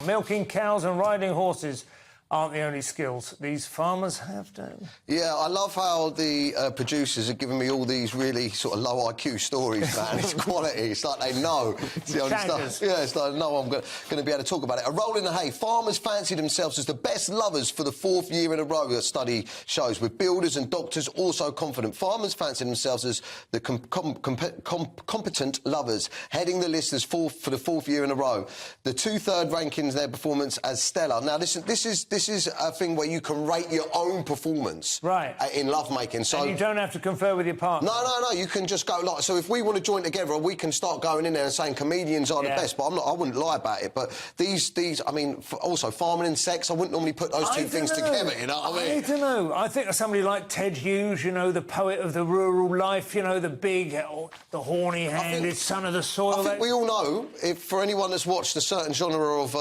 Milking cows and riding horses aren't the only skills these farmers have, Dan. Yeah, I love how the producers are giving me all these really sort of low IQ stories, man. It's quality. It's like they know. It's the only stuff. Yeah, it's like, no, I'm going to be able to talk about it. A roll in the hay. Farmers fancy themselves as the best lovers for the 4th year in a row, a study shows, with builders and doctors also confident. Farmers fancy themselves as the competent lovers, heading the list as for the 4th year in a row. The 2/3 rankings their performance as stellar. Now, listen, this is a thing where you can rate your own performance in lovemaking. So and you don't have to confer with your partner. No. You can just go like. So if we want to join together, we can start going in there and saying comedians are the best. But I wouldn't lie about it. But these, I mean, also farming and sex, I wouldn't normally put those two things together. You know what I mean? I don't know. I think somebody like Ted Hughes, you know, the poet of the rural life, you know, the big, the horny-handed son of the soil. I think we all know, if for anyone that's watched a certain genre of,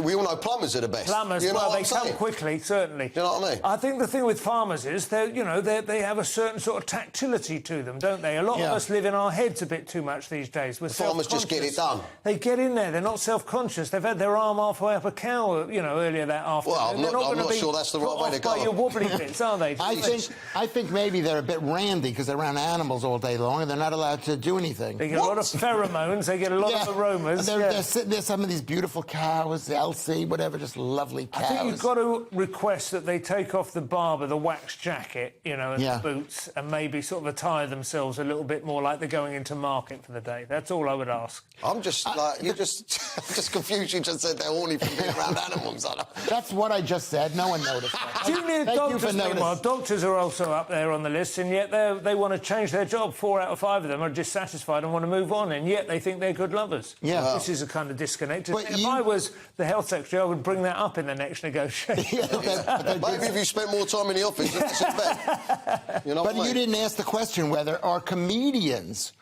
we all know plumbers are the best. Plumbers. You know well, what they I'm come saying? quickly, certainly. You know what I mean? I think the thing with farmers is they have a certain sort of tactility to them, don't they? A lot of us live in our heads a bit too much these days. We're farmers just get it done. They get in there. They're not self-conscious. They've had their arm halfway up a cow, you know, earlier that afternoon. Well, I'm not sure that's the right way to go. By your wobbly bits, are they? I think maybe they're a bit randy because they're around animals all day long and they're not allowed to do anything. They get a lot of pheromones. They get a lot of aromas. They're sitting there, some of these beautiful cows, Elsie, whatever, just lovely cows. I think you've got to request that they take off the barber, the wax jacket, you know, and the boots, and maybe sort of attire themselves a little bit more like they're going into market for the day. That's all I would ask. I'm just like, I'm just confused. You just said they're horny for being around animals. That's what I just said. No one noticed that. Junior doctors, meanwhile, doctors are also up there on the list, and yet they want to change their job. 4 out of 5 of them are dissatisfied and want to move on, and yet they think they're good lovers. Yeah. This is a kind of disconnect. If I was the health secretary, I would bring that up in the next negotiation. Maybe if you spent more time in the office, you'd sit back. You know but you didn't ask the question whether are comedians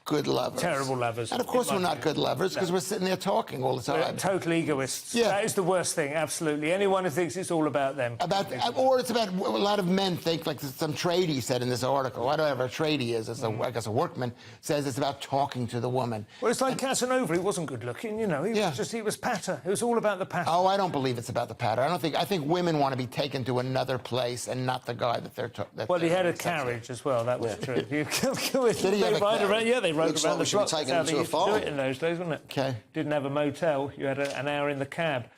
good lovers. Terrible lovers. And of course we're not good lovers because we're sitting there talking all the time. We're total egoists. Yeah. That is the worst thing, absolutely. Anyone who thinks it's all about them. Or it's about, a lot of men think, like some tradie said in this article, whatever a tradie is, I guess a workman, says it's about talking to the woman. Well, it's like Casanova. He wasn't good looking, you know. He was patter. It was all about the patter. Oh, I don't believe it's about the patter. I think women want to be taken to another place and not the guy that they're well, he had a carriage as well. That was true. Did he have a carriage? Yeah, they rode Looks around like the block. we should be taking them to a farm. Do it in those days, wasn't it? Okay. Didn't have a motel. You had an hour in the cab.